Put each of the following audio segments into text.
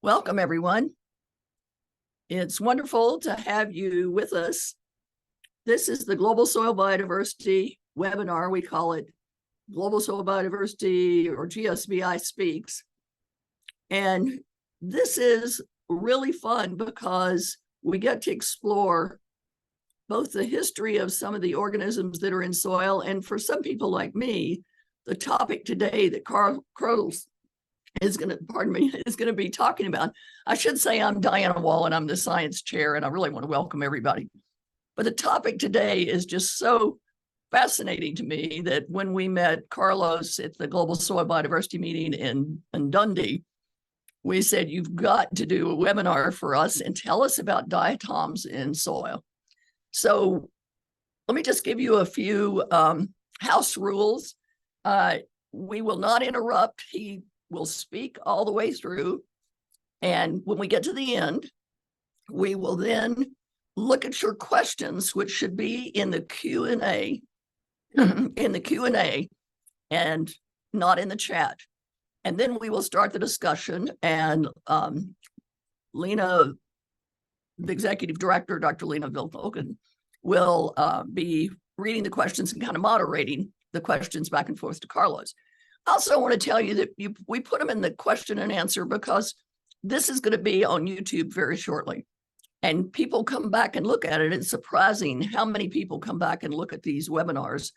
Welcome, everyone. It's wonderful to have you with us. This is the Global Soil Biodiversity webinar. We call it Global Soil Biodiversity, or GSBI Speaks. And this is really fun because we get to explore both the history of some of the organisms that are in soil, and for some people like me, the topic today that Carl is going to be talking about. I should say I'm Diana Wall and I'm the science chair, and I really want to welcome everybody. But the topic today is just so fascinating to me that when we met Carlos at the Global Soil Biodiversity meeting in Dundee, we said, you've got to do a webinar for us and tell us about diatoms in soil. So let me just give you a few house rules. We will not interrupt. He will speak all the way through. And when we get to the end, we will then look at your questions, which should be in the Q&A, and not in the chat. And then we will start the discussion, and Leena, the executive director, Dr. Leena Vilonen, will be reading the questions and kind of moderating the questions back and forth to Carlos. I also want to tell you that we put them in the question and answer because this is going to be on YouTube very shortly. And people come back and look at it. It's surprising how many people come back and look at these webinars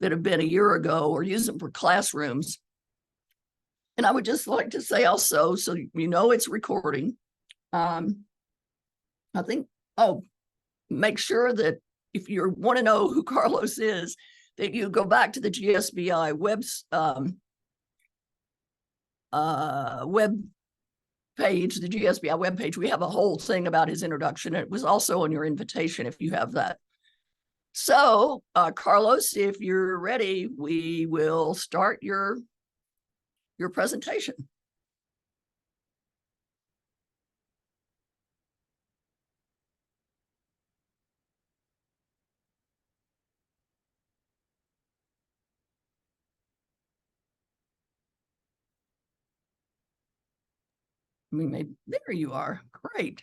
that have been a year ago or use them for classrooms. And I would just like to say also, so you know it's recording, I think, make sure that if you want to know who Carlos is, that you go back to the GSBI web page, the GSBI web page. We have a whole thing about his introduction. It was also on your invitation if you have that. So, Carlos, if you're ready, we will start your presentation. Maybe there you are. Great.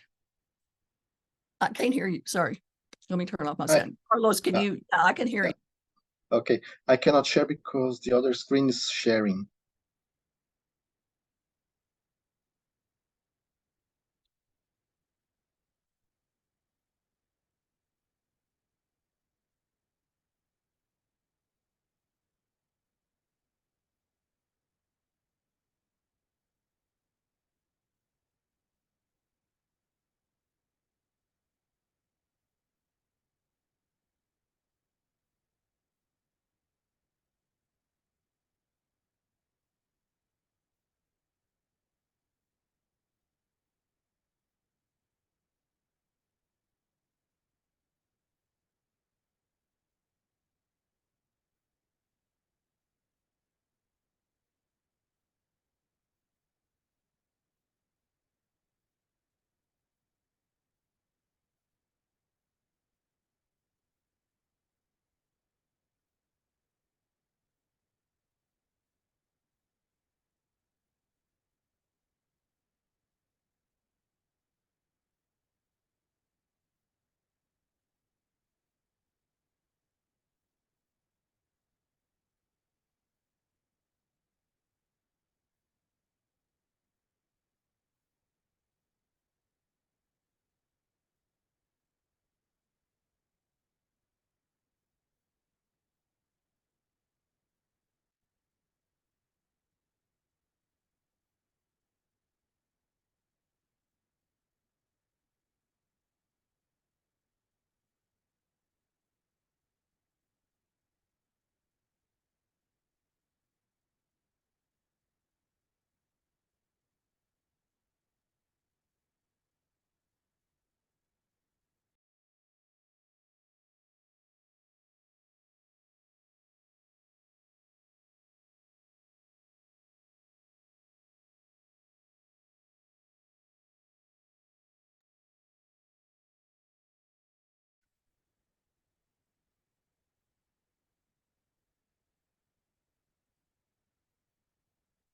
I can't hear you. Sorry. Let me turn off my sound. Carlos, can you? I can hear you. Okay. I cannot share because the other screen is sharing.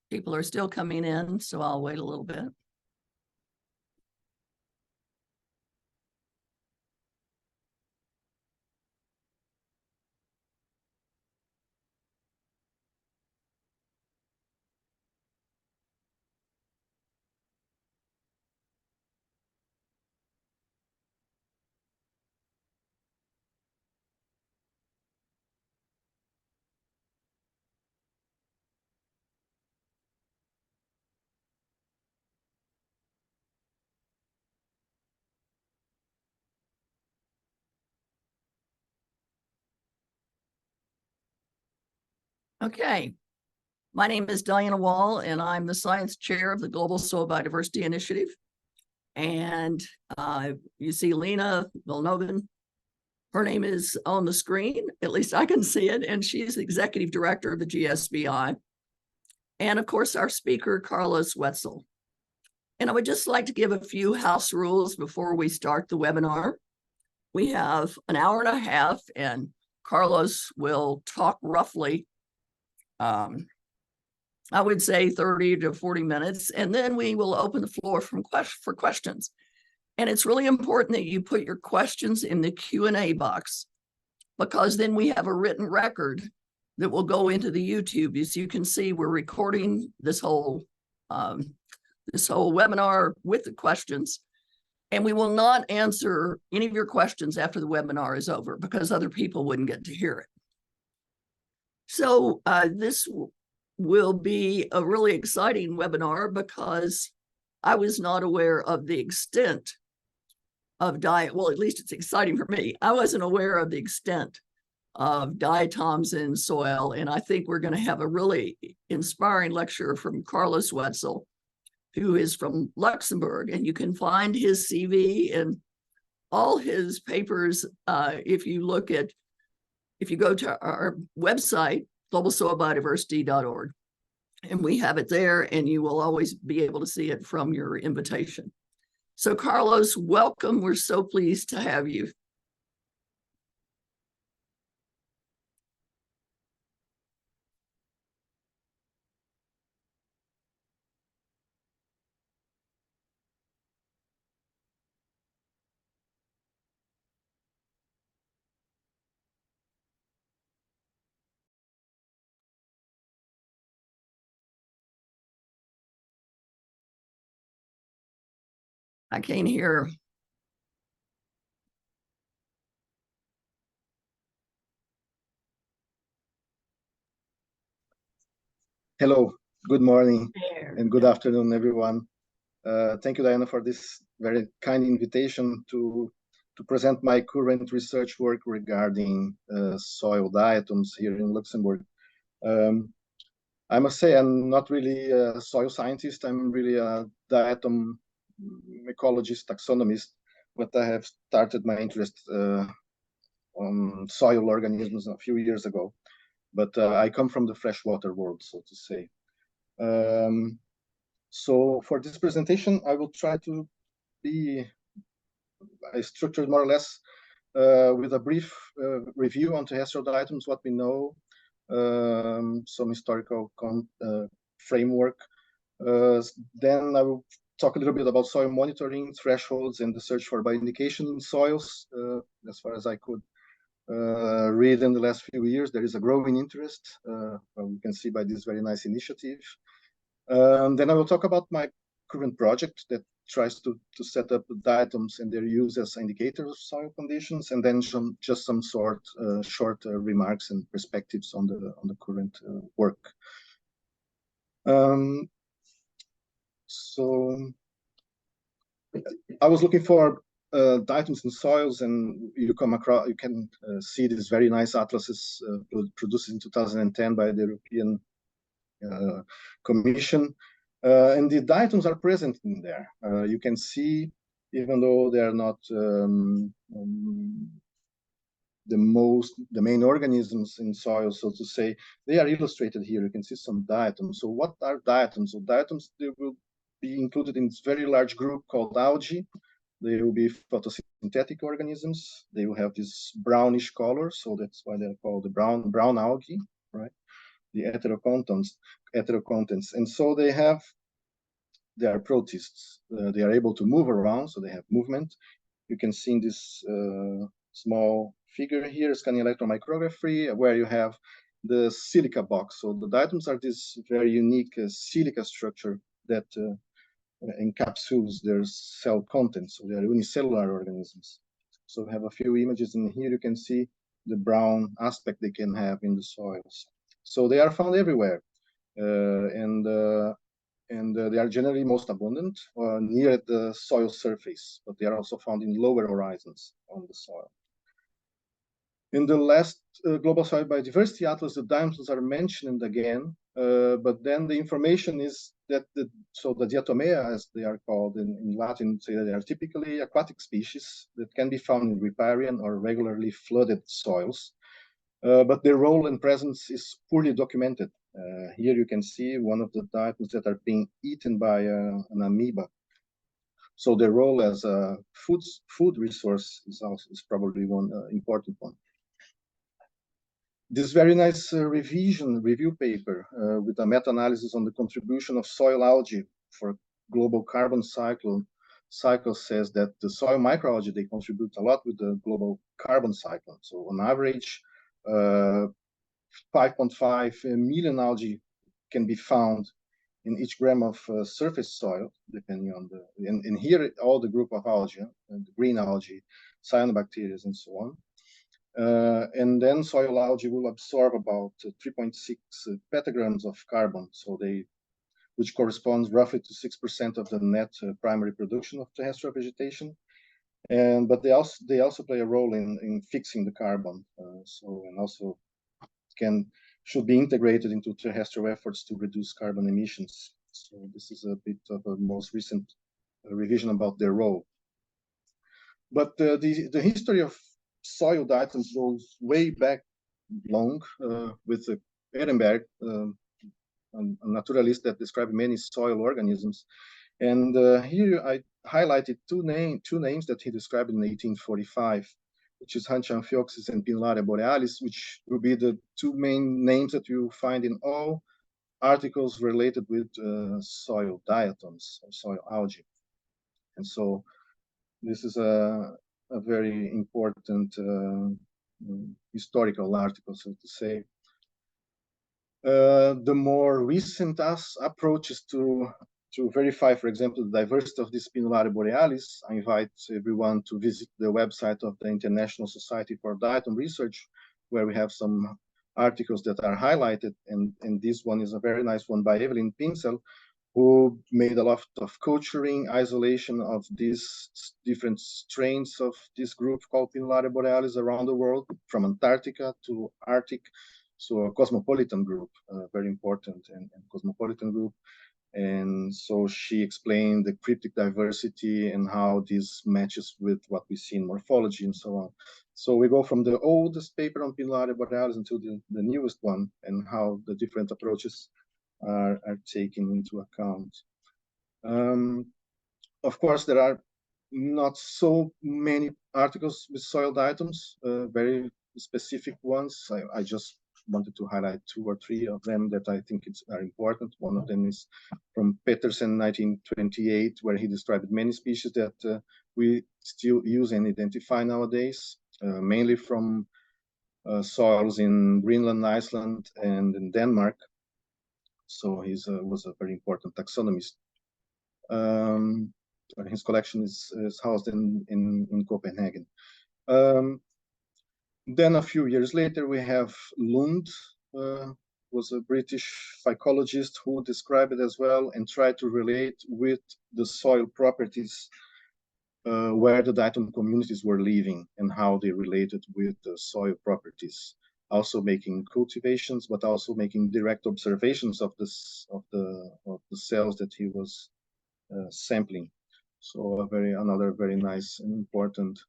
People are still coming in, so I'll wait a little bit. Okay. My name is Diana Wall, and I'm the science chair of the Global Soil Biodiversity Initiative. And you see Leena Vilonen. Her name is on the screen, at least I can see it, and she's the executive director of the GSBI. And of course, our speaker, Carlos Wetzel. And I would just like to give a few house rules before we start the webinar. We have an hour and a half, and Carlos will talk roughly, I would say 30 to 40 minutes, and then we will open the floor for questions. And it's really important that you put your questions in the Q&A box, because then we have a written record that will go into the YouTube. As you can see, we're recording this whole webinar with the questions, and we will not answer any of your questions after the webinar is over because other people wouldn't get to hear it. So this will be a really exciting webinar because I was not aware of the extent of well, at least it's exciting for me. I wasn't aware of the extent of diatoms in soil, and I think we're going to have a really inspiring lecture from Carlos Wetzel, who is from Luxembourg, and you can find his CV and all his papers if you go to our website, globalsoilbiodiversity.org, and we have it there, and you will always be able to see it from your invitation. So Carlos, welcome. We're so pleased to have you. I can't hear. Hello, good morning There. and good afternoon, everyone. Thank you, Diana, for this very kind invitation to present my current research work regarding soil diatoms here in Luxembourg. I must say I'm not really a soil scientist. I'm really a diatom ecologist, taxonomist, but I have started my interest on soil organisms a few years ago. But I come from the freshwater world, so to say. So for this presentation, I will try to be structured more or less with a brief review on terrestrial diatoms, what we know, some historical framework. Then I will talk a little bit about soil monitoring, thresholds, and the search for bioindication in soils. As far as I could read in the last few years, there is a growing interest. We can see by this very nice initiative. Then I will talk about my current project that tries to set up diatoms and their use as indicators of soil conditions, and then just some short remarks and perspectives on the current work. So I was looking for diatoms in soils, and you can see these very nice atlases produced in 2010 by the European Commission. And the diatoms are present in there. You can see, even though they are not the main organisms in soil, so to say, they are illustrated here. You can see some diatoms. So what are diatoms? So diatoms, they will be included in this very large group called algae. They will be photosynthetic organisms. They will have this brownish color, so that's why they're called the brown algae, right? The heterocontents, and so they are protists. They are able to move around, so they have movement. You can see in this small figure here, scanning electron micrography, where you have the silica box. So the diatoms are this very unique silica structure that encapsulates their cell content. So they are unicellular organisms. So we have a few images in here. You can see the brown aspect they can have in the soils. So they are found everywhere, and they are generally most abundant near the soil surface, but they are also found in lower horizons on the soil. In the last Global Soil Biodiversity Atlas, the diatoms are mentioned again, but then the information is that the Diatomea, as they are called in Latin, say that they are typically aquatic species that can be found in riparian or regularly flooded soils, but their role and presence is poorly documented. Here you can see one of the diatoms that are being eaten by an amoeba. So their role as a food resource is probably one important one. This very nice review paper with a meta-analysis on the contribution of soil algae for global carbon cycle says that the soil microalgae, they contribute a lot with the global carbon cycle. So on average, 5.5 million algae can be found in each gram of surface soil, depending on and here all the group of algae, and the green algae, cyanobacteria, and so on. And then soil algae will absorb about 3.6 petagrams of carbon, which corresponds roughly to 6% of the net primary production of terrestrial vegetation. But they also play a role in fixing the carbon, and also should be integrated into terrestrial efforts to reduce carbon emissions. So this is a bit of a most recent revision about their role. But the history of soil diatoms goes way back long with Ehrenberg, a naturalist that described many soil organisms. And here I highlighted two names that he described in 1845, which is Hanchamphiopsis and Pinnuaria borealis, which will be the two main names that you find in all articles related with soil diatoms or soil algae. And so this is a very important historical article, so to say. The more recent approaches to verify, for example, the diversity of this Pinnuaria borealis, I invite everyone to visit the website of the International Society for Diatom Research, where we have some articles that are highlighted, and this one is a very nice one by Evelyn Pincel, who made a lot of culturing, isolation of these different strains of this group called Pinnuaria borealis around the world, from Antarctica to Arctic. So a cosmopolitan group, very important and cosmopolitan group. And so she explained the cryptic diversity and how this matches with what we see in morphology and so on. So we go from the oldest paper on Pinnuaria borealis until the newest one, and how the different approaches are taken into account. Of course, there are not so many articles with soil diatoms, very specific ones. I just wanted to highlight 2 or 3 of them that I think are important. One of them is from Petersen, 1928, where he described many species that we still use and identify nowadays, mainly from soils in Greenland, Iceland, and in Denmark. So he was a very important taxonomist. His collection is housed in Copenhagen. Then a few years later, we have Lund, was a British phycologist who described it as well and tried to relate with the soil properties where the diatom communities were living and how they related with the soil properties. Also making cultivations, but also making direct observations of the cells that he was sampling. So another very nice and important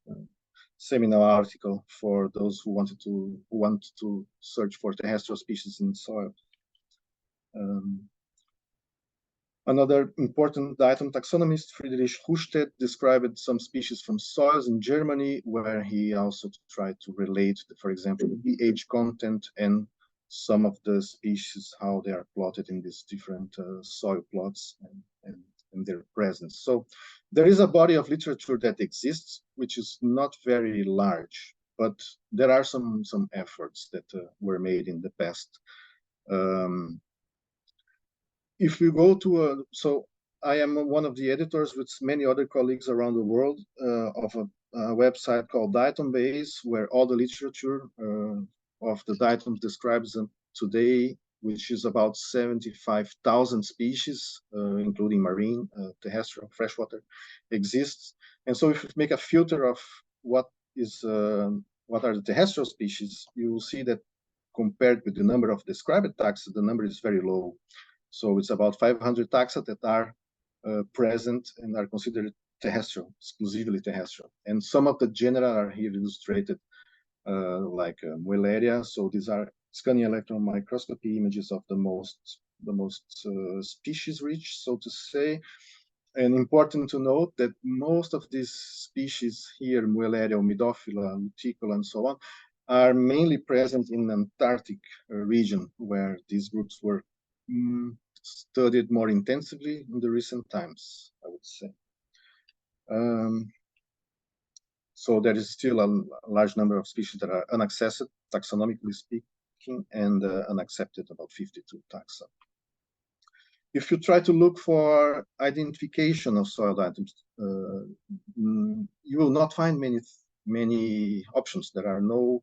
seminal article for those who want to search for terrestrial species in soil. Another important diatom taxonomist, Friedrich Husted, described some species from soils in Germany, where he also tried to relate, for example, the pH content and some of the species, how they are plotted in these different soil plots and their presence. So there is a body of literature that exists, which is not very large, but there are some efforts that were made in the past. If we go to so I am one of the editors with many other colleagues around the world of a website called Diatom Base, where all the literature of the diatoms describes them today, which is about 75,000 species, including marine, terrestrial, freshwater, exists. And so if we make a filter of what is what are the terrestrial species, you will see that compared with the number of described taxa, the number is very low. So it's about 500 taxa that are present and are considered terrestrial, exclusively terrestrial. And some of the genera are here illustrated, like Muelleria. So these are scanning electron microscopy images of the most species rich, so to say. And important to note that most of these species here, Muelleria, Omidophila, Luticola, and so on, are mainly present in the Antarctic region, where these groups were studied more intensively in the recent times, I would say. So there is still a large number of species that are unaccessed, taxonomically speaking, and unaccepted, about 52 taxa. If you try to look for identification of soil items, you will not find many options. There are no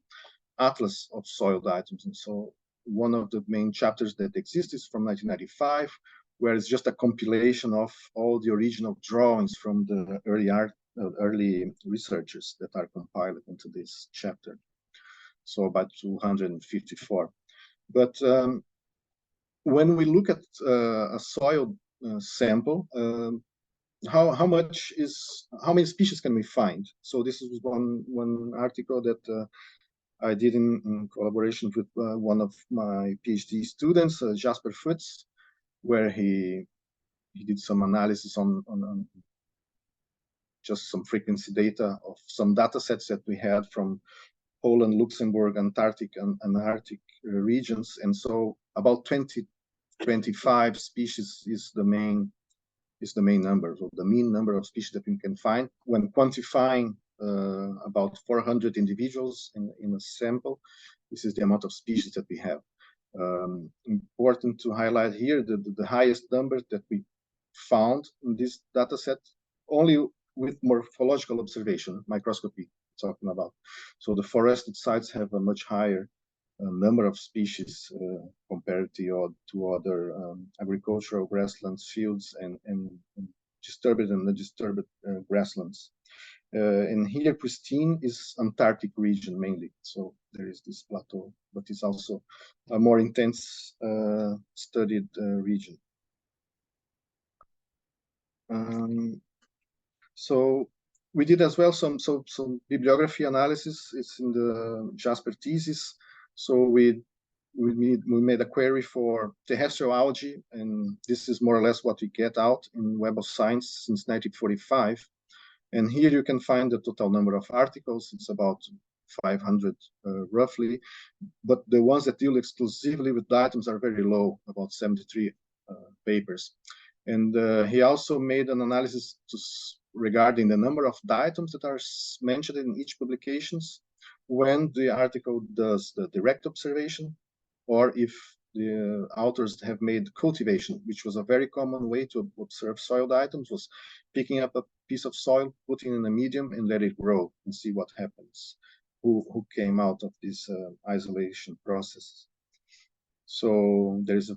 atlas of soil items, and so one of the main chapters that exists is from 1995, where it's just a compilation of all the original drawings from the early researchers that are compiled into this chapter. So about 254. But when we look at a soil sample, how many species can we find? So this is one article that I did in collaboration with one of my PhD students, Jasper Futz, where he did some analysis on just some frequency data of some data sets that we had from Poland, Luxembourg, Antarctic, and Arctic regions. And so about 25 species is the main number, so the mean number of species that we can find when quantifying about 400 individuals in a sample. This is the amount of species that we have. Important to highlight here the highest number that we found in this data set, only with morphological observation, microscopy talking about. So the forested sites have a much higher number of species compared to other agricultural grasslands, fields, and disturbed and undisturbed grasslands. And here, pristine is Antarctic region mainly. So there is this plateau, but it's also a more intense studied region. So we did as well some bibliography analysis. It's in the Jasper thesis. So we made a query for terrestrial algae, and this is more or less what we get out in Web of Science since 1945. And here you can find the total number of articles. It's about 500 roughly, but the ones that deal exclusively with diatoms are very low, about 73 papers. And he also made an analysis regarding the number of diatoms that are mentioned in each publications when the article does the direct observation, or if the authors have made cultivation, which was a very common way to observe soil diatoms, was picking up a piece of soil, putting in a medium, and let it grow and see what happens, who came out of this isolation process. So there is a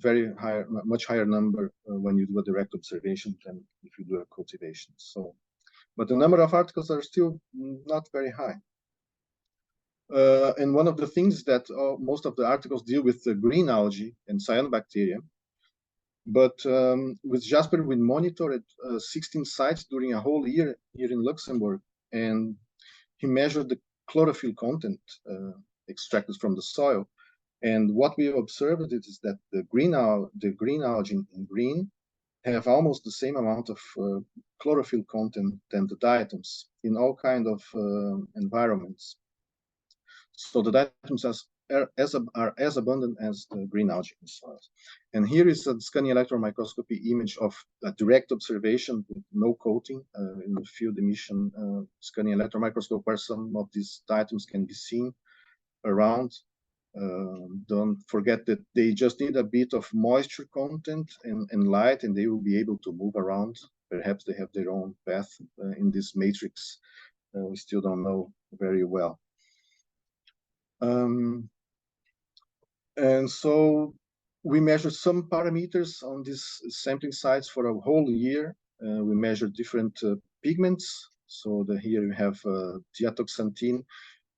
much higher number when you do a direct observation than if you do a cultivation. So, but the number of articles are still not very high. And one of the things that most of the articles deal with the green algae and cyanobacteria. But with Jasper, we monitored 16 sites during a whole year here in Luxembourg, and he measured the chlorophyll content extracted from the soil. And what we observed is that the green algae in green have almost the same amount of chlorophyll content than the diatoms in all kinds of environments. So the diatoms are as abundant as the green algae in soils. And here is a scanning electron microscopy image of a direct observation with no coating in the field emission scanning electron microscope, where some of these diatoms can be seen around. Don't forget that they just need a bit of moisture content and light, and they will be able to move around. Perhaps they have their own path in this matrix. We still don't know very well. And so we measured some parameters on these sampling sites for a whole year. We measured different pigments. So here you have diatoxanthine,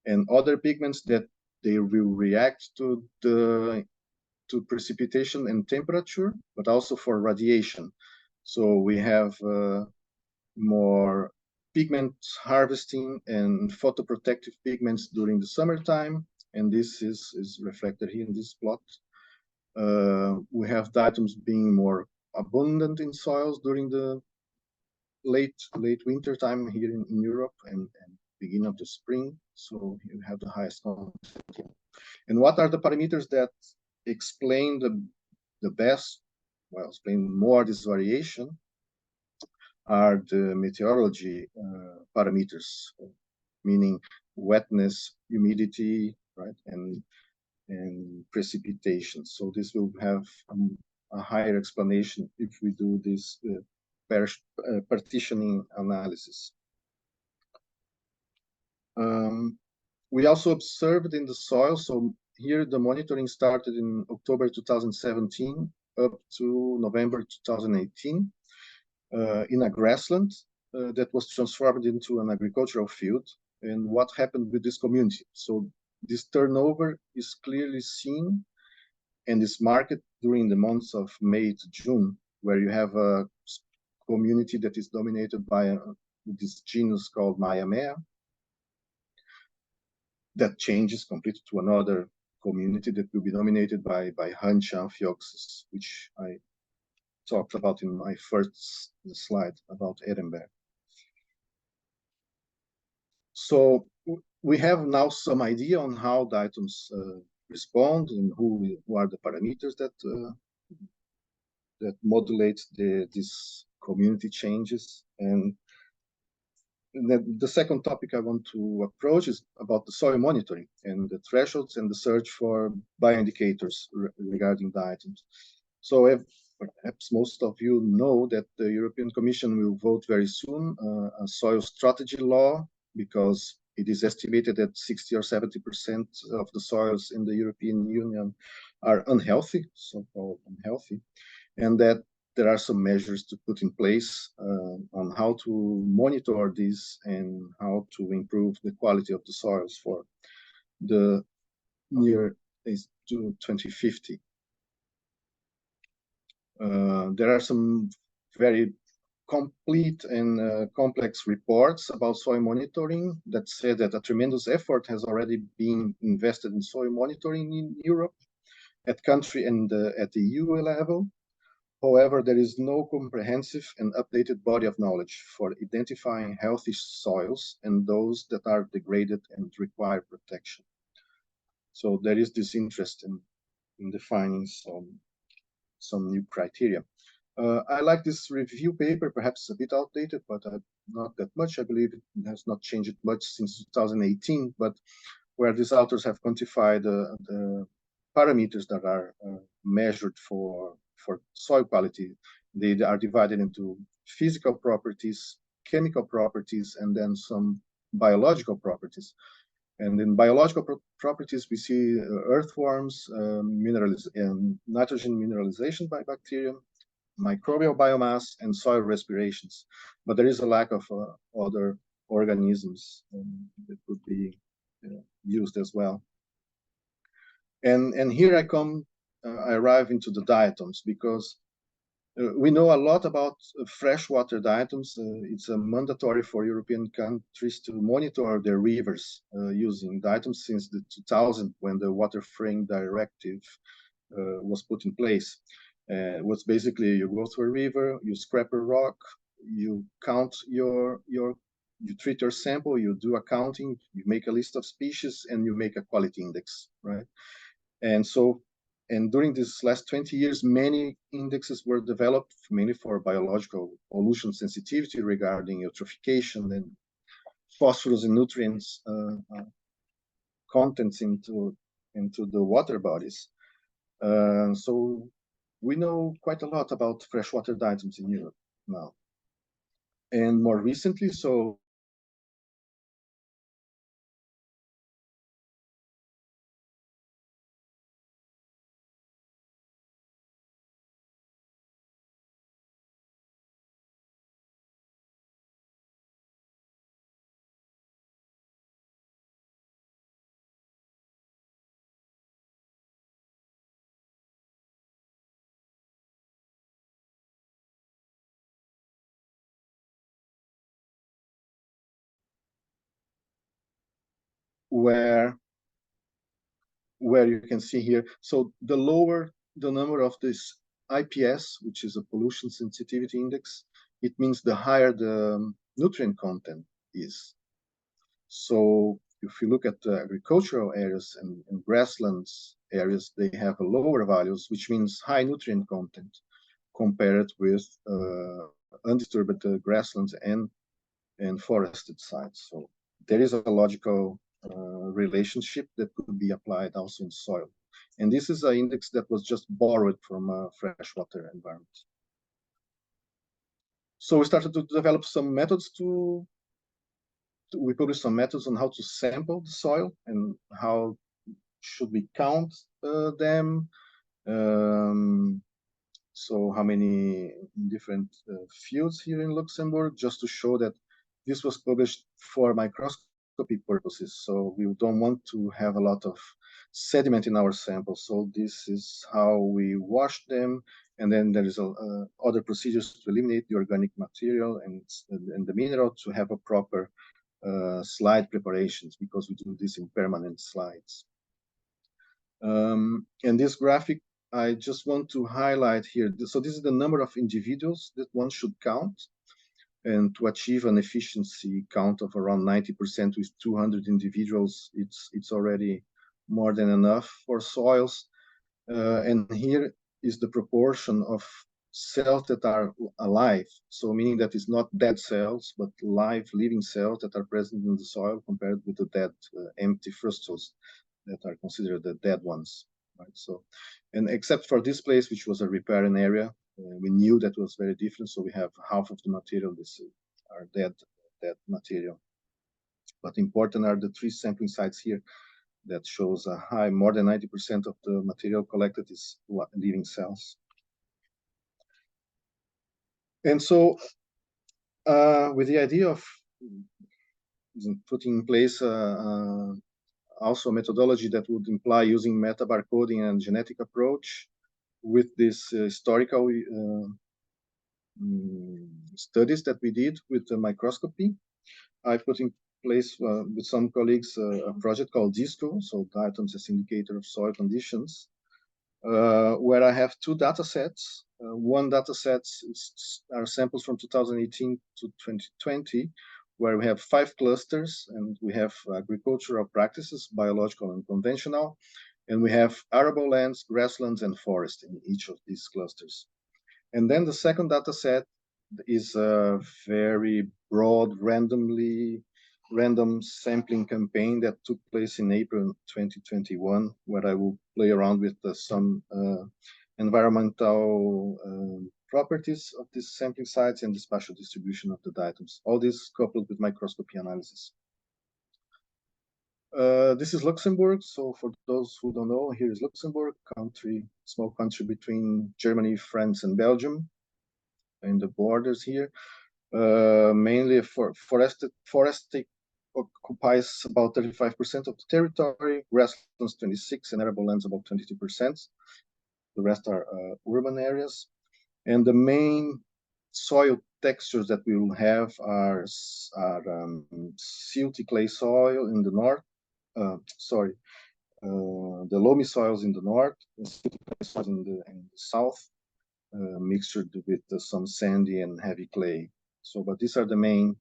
and other pigments that they will react to precipitation and temperature, but also for radiation. So we have more pigment harvesting and photoprotective pigments during the summertime, and this is reflected here in this plot. We have diatoms being more abundant in soils during the late winter time here in Europe and beginning of the spring. So you have the highest content. And what are the parameters that explain the best, well, explain more this variation are the meteorology parameters, meaning wetness, humidity, right, and precipitation. So this will have a higher explanation if we do this partitioning analysis. We also observed in the soil, so here the monitoring started in October 2017 up to November 2018 in a grassland that was transformed into an agricultural field. And what happened with this community? So this turnover is clearly seen and is marked during the months of May to June, where you have a community that is dominated by this genus called Maiamea, that changes completely to another community that will be dominated by Huncha amphioxus, which I talked about in my first slide about Ehrenberg. So we have now some idea on how diatoms respond and who are the parameters that that modulate these community changes. And the second topic I want to approach is about the soil monitoring and the thresholds and the search for bioindicators regarding diatoms. So perhaps most of you know that the European Commission will vote very soon a soil strategy law, because it is estimated that 60 or 70% of the soils in the European Union are unhealthy, so-called unhealthy, and that there are some measures to put in place on how to monitor this and how to improve the quality of the soils for the near to 2050. There are some very complete and complex reports about soil monitoring that say that a tremendous effort has already been invested in soil monitoring in Europe at country and at the EU level. However, there is no comprehensive and updated body of knowledge for identifying healthy soils and those that are degraded and require protection. So there is this interest in defining some new criteria. I like this review paper, perhaps a bit outdated, but not that much. I believe it has not changed much since 2018, but where these authors have quantified the parameters that are measured for soil quality. They are divided into physical properties, chemical properties, and then some biological properties. And in biological properties, we see earthworms, nitrogen mineralization by bacteria, microbial biomass, and soil respirations. But there is a lack of other organisms that could be used as well. And here I arrive into the diatoms, because we know a lot about freshwater diatoms. It's mandatory for European countries to monitor their rivers using diatoms since the 2000, when the Water Frame Directive was put in place. Was basically you go to a river, you scrape a rock, you count you treat your sample, you do accounting, you make a list of species, and you make a quality index, right? And during these last 20 years, many indexes were developed, mainly for biological pollution sensitivity regarding eutrophication and phosphorus and nutrients contents into the water bodies. So we know quite a lot about freshwater diatoms in Europe now. And more recently, so where you can see here. So the lower the number of this IPS, which is a pollution sensitivity index, it means the higher the nutrient content is. So if you look at the agricultural areas and grasslands areas, they have a lower values, which means high nutrient content compared with undisturbed grasslands and forested sites. So there is a logical relationship that could be applied also in soil. And this is an index that was just borrowed from a freshwater environment. So we started to develop some methods we published some methods on how to sample the soil and how should we count them. So how many different fields here in Luxembourg, just to show that this was published for microscopy purposes. So we don't want to have a lot of sediment in our samples. So this is how we wash them. And then there is other procedures to eliminate the organic material and the mineral to have a proper slide preparations, because we do this in permanent slides. And this graphic, I just want to highlight here. So this is the number of individuals that one should count. And to achieve an efficiency count of around 90% with 200 individuals, it's already more than enough for soils. And here is the proportion of cells that are alive. So meaning that it's not dead cells, but live living cells that are present in the soil compared with the dead empty fructose that are considered the dead ones, right? So, and except for this place, which was a riparian area, we knew that was very different. So we have half of the material, this are dead material. But important are the 3 sampling sites here that shows a high, more than 90% of the material collected is living cells. And so with the idea of putting in place also a methodology that would imply using metabarcoding and genetic approach with this historical studies that we did with the microscopy, I put in place with some colleagues a project called DISCO, so Diatoms as indicator of soil conditions, where I have 2 data sets. One data set are samples from 2018 to 2020, where we have 5 clusters, and we have agricultural practices, biological and conventional, and we have arable lands, grasslands, and forest in each of these clusters. And then the second data set is a very broad, random sampling campaign that took place in April 2021, where I will play around with some environmental properties of these sampling sites and the spatial distribution of the diatoms. All this coupled with microscopy analysis. This is Luxembourg. So for those who don't know, here is Luxembourg, small country between Germany, France, and Belgium, in the borders here. Mainly forested occupies about 35% of the territory, grasslands 26%, and arable lands about 22%. The rest are urban areas. And the main soil textures that we will have are silty clay soil in the north, the loamy soils in the north, and silty clay soils in the south, mixed with some sandy and heavy clay. So, but these are the main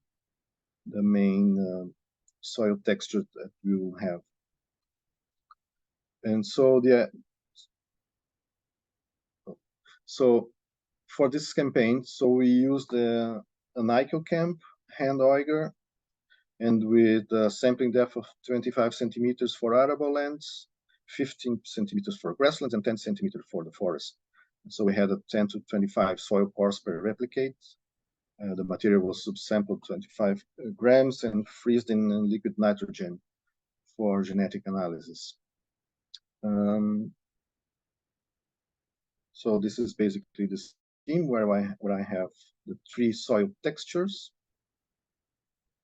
soil texture that we will have. And so for this campaign, so we used an ICOCamp hand auger, and with a sampling depth of 25 centimeters for arable lands, 15 centimeters for grasslands, and 10 centimeters for the forest. And so we had a 10 to 25 soil pores per replicate. The material was subsampled 25 grams and freezed in liquid nitrogen for genetic analysis. So this is basically the scheme where I have the 3 soil textures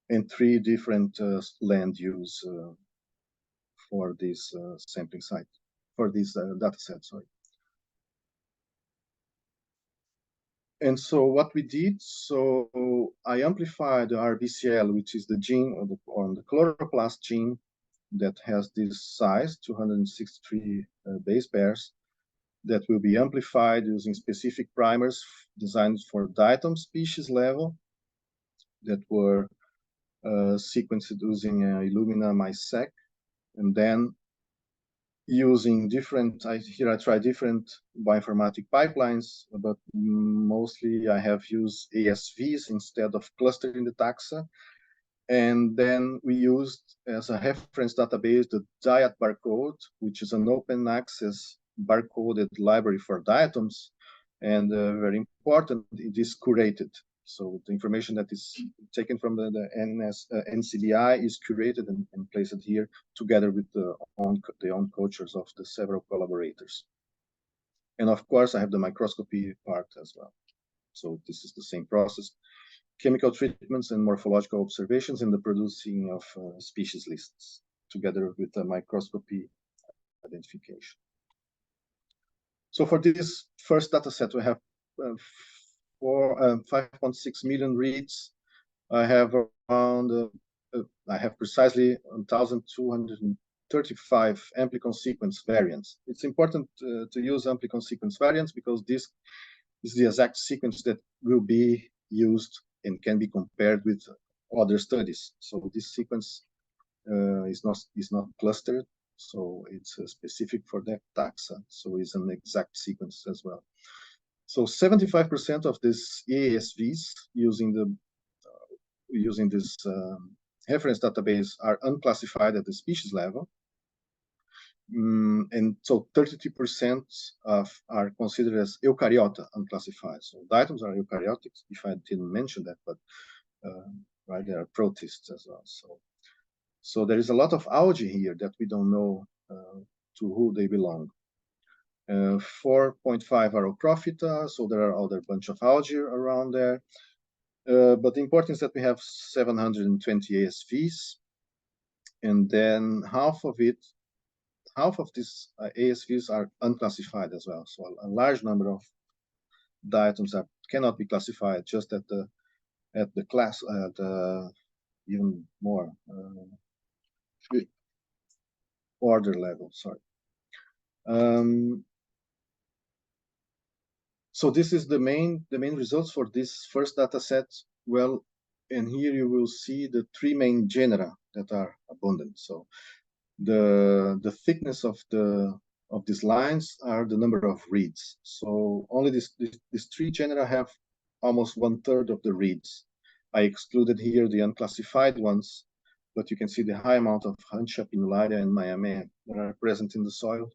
and 3 different land use for this sampling site, for this data set, sorry. And so what we did, so I amplified the RBCL, which is the gene on the chloroplast gene that has this size, 263 base pairs, that will be amplified using specific primers designed for Diatoms species level that were sequenced using Illumina MySec, and then using different, here I try different bioinformatic pipelines, but mostly I have used ASVs instead of clustering the taxa. And then we used as a reference database the Diat barcode, which is an open access barcoded library for diatoms. And very important, it is curated. So the information that is taken from the NCBI is curated and placed here together with the own cultures of the several collaborators. And of course, I have the microscopy part as well. So this is the same process. Chemical treatments and morphological observations in the producing of species lists together with the microscopy identification. So for this first data set, we have 5.6 million reads. I have around, I have precisely 1,235 amplicon sequence variants. It's important to use amplicon sequence variants because this is the exact sequence that will be used and can be compared with other studies. So this sequence is not clustered, so it's specific for that taxa. So it's an exact sequence as well. So 75% of these ASVs using this reference database are unclassified at the species level. And so 33% are considered as eukaryote unclassified. So diatoms are eukaryotic, if I didn't mention that, but right, there are protists as well. So there is a lot of algae here that we don't know to who they belong. 4.5 are Ocrophyta, so there are other bunch of algae around there. But the important is that we have 720 ASVs, and then half of these ASVs are unclassified as well. So a large number of diatoms that cannot be classified just at the class even more order level. Sorry. So this is the main results for this first data set. Well, and here you will see the three main genera that are abundant. So the thickness of these lines are the number of reads. So only these three genera have almost 1/3 of the reads. I excluded here the unclassified ones, but you can see the high amount of Huncha, Pinularia, and Mayamea that are present in the soil,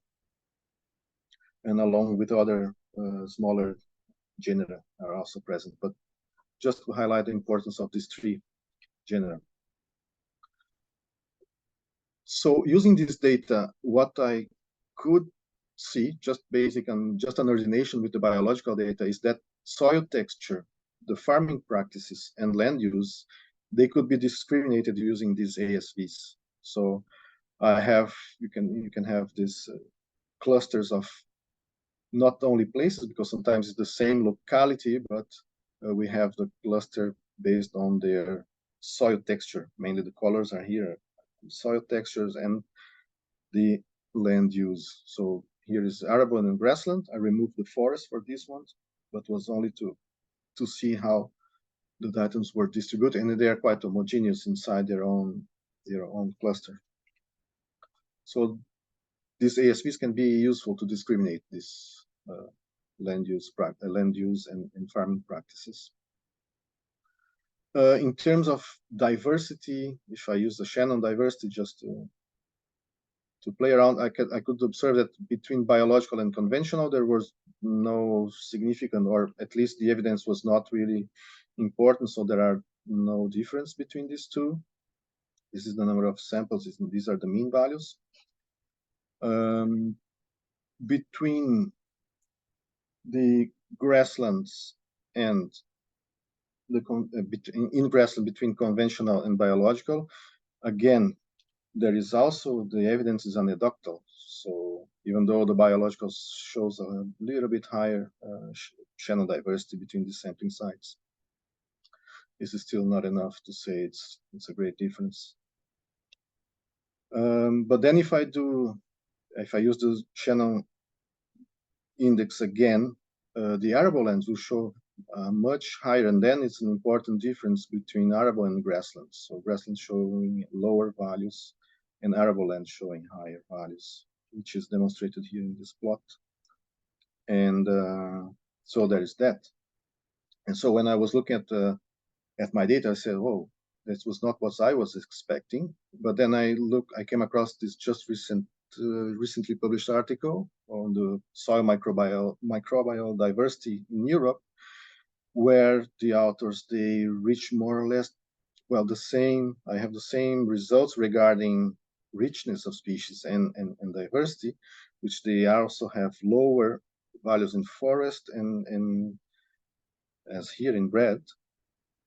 and along with other smaller genera are also present. But just to highlight the importance of these three genera. So using this data, what I could see, just basic and just an ordination with the biological data, is that soil texture, the farming practices, and land use, they could be discriminated using these ASVs. So I have, you can have these clusters of not only places, because sometimes it's the same locality, but we have the cluster based on their soil texture. Mainly the colors are here, soil textures and the land use. So here is arable and grassland. I removed the forest for these ones, but was only to see how the diatoms were distributed, and they are quite homogeneous inside their own cluster. So these ASVs can be useful to discriminate this land use and farming practices. In terms of diversity, if I use the Shannon diversity just to play around, I could observe that between biological and conventional, there was no significant, or at least the evidence was not really important. So there are no difference between these two. This is the number of samples. These are the mean values. Between the grasslands and in grassland between conventional and biological, again, there is also the evidence is anecdotal. So even though the biological shows a little bit higher channel diversity between the sampling sites, this is still not enough to say it's a great difference. But then if I use the Shannon index again, the arable lands will show much higher, and then it's an important difference between arable and grasslands. So grasslands showing lower values and arable lands showing higher values, which is demonstrated here in this plot. And so there is that. And so when I was looking at my data, I said, "Oh, this was not what I was expecting." But then I came across this just recently published article on the soil microbial diversity in Europe, where the authors, they reach more or less, well, I have the same results regarding richness of species and diversity, which they also have lower values in forest and as here in bread,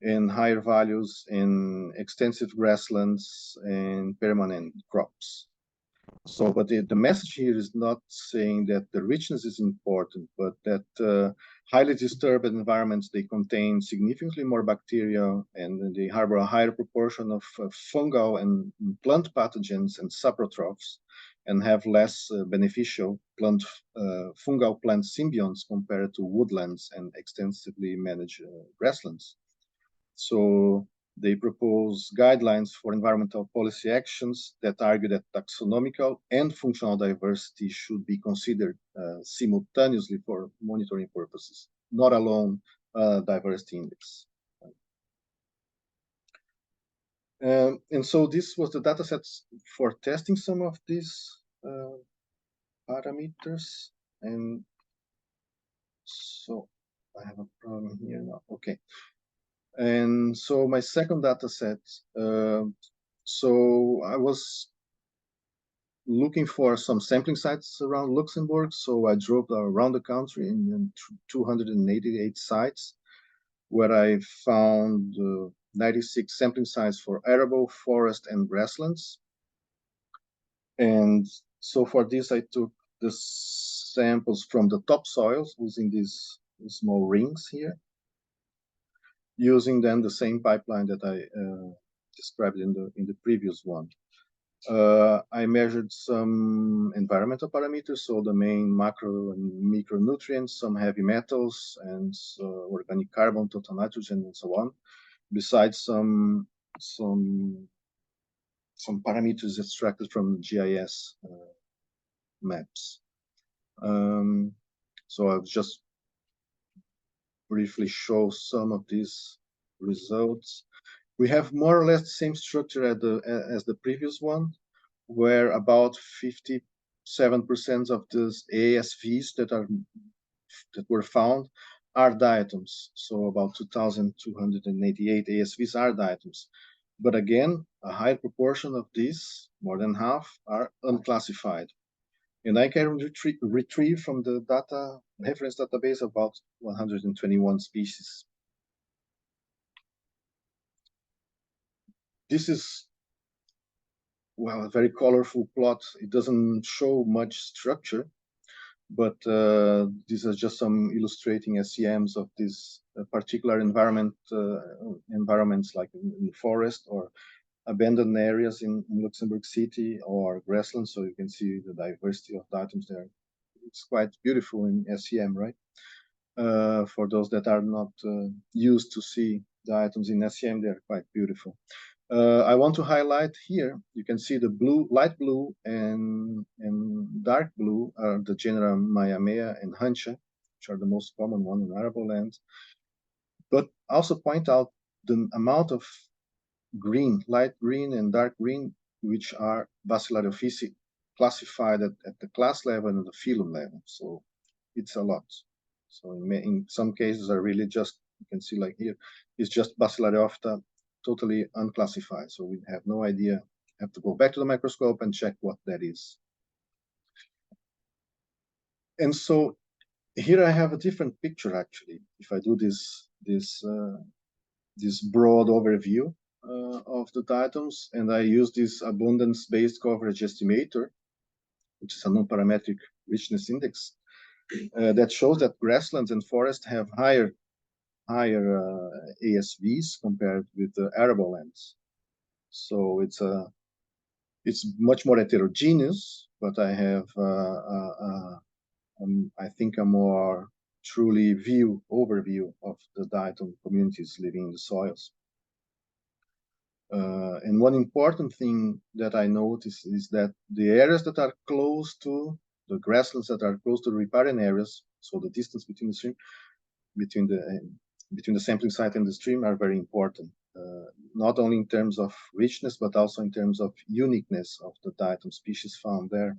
and higher values in extensive grasslands and permanent crops. So, but the message here is not saying that the richness is important, but that highly disturbed environments, they contain significantly more bacteria and they harbor a higher proportion of fungal and plant pathogens and saprotrophs, and have less beneficial fungal plant symbionts compared to woodlands and extensively managed grasslands. So they propose guidelines for environmental policy actions that argue that taxonomical and functional diversity should be considered simultaneously for monitoring purposes, not alone diversity index. And so this was the data sets for testing some of these parameters. And so I have a problem here now. Okay. And so my second data set, so I was looking for some sampling sites around Luxembourg. So I drove around the country in 288 sites, where I found 96 sampling sites for arable, forest, and grasslands. And so for this, I took the samples from the topsoils using these small rings here, using then the same pipeline that I described in the previous one. I measured some environmental parameters, so the main macro and micronutrients, some heavy metals, and organic carbon, total nitrogen, and so on. Besides some parameters extracted from GIS maps. So I'll just briefly show some of these results. We have more or less the same structure as the previous one, where about 57% of these ASVs that were found are diatoms. So about 2,288 ASVs are diatoms. But again, a high proportion of these, more than half, are unclassified. And I can retrieve from the data reference database about 121 species. This is, well, a very colorful plot. It doesn't show much structure, but these are just some illustrating SEMs of this particular environments like in the forest or abandoned areas in Luxembourg City or grasslands. So you can see the diversity of diatoms there. It's quite beautiful in SEM, right? For those that are not used to see the items in SEM, they're quite beautiful. I want to highlight here, you can see the blue, light blue and dark blue are the genera Mayamea and Hancha, which are the most common one in arable lands. But also point out the amount of green, light green and dark green, which are Bacillariophysi classified at the class level and the phylum level. So it's a lot. So in some cases are really just, you can see like here, it's just Bacillariophyta totally unclassified. So we have no idea, have to go back to the microscope and check what that is. And so here I have a different picture actually. If I do this broad overview of the diatoms, and I use this abundance-based coverage estimator, which is a non-parametric richness index, that shows that grasslands and forests have higher ASVs compared with the arable lands. So it's a It's much more heterogeneous, but I have, I think, a more truly overview of the diatom communities living in the soils. And one important thing that I notice is that the areas that are close to the grasslands that are close to the riparian areas, so the distance between the stream, between the sampling site and the stream, are very important. Not only in terms of richness, but also in terms of uniqueness of the diatom species found there.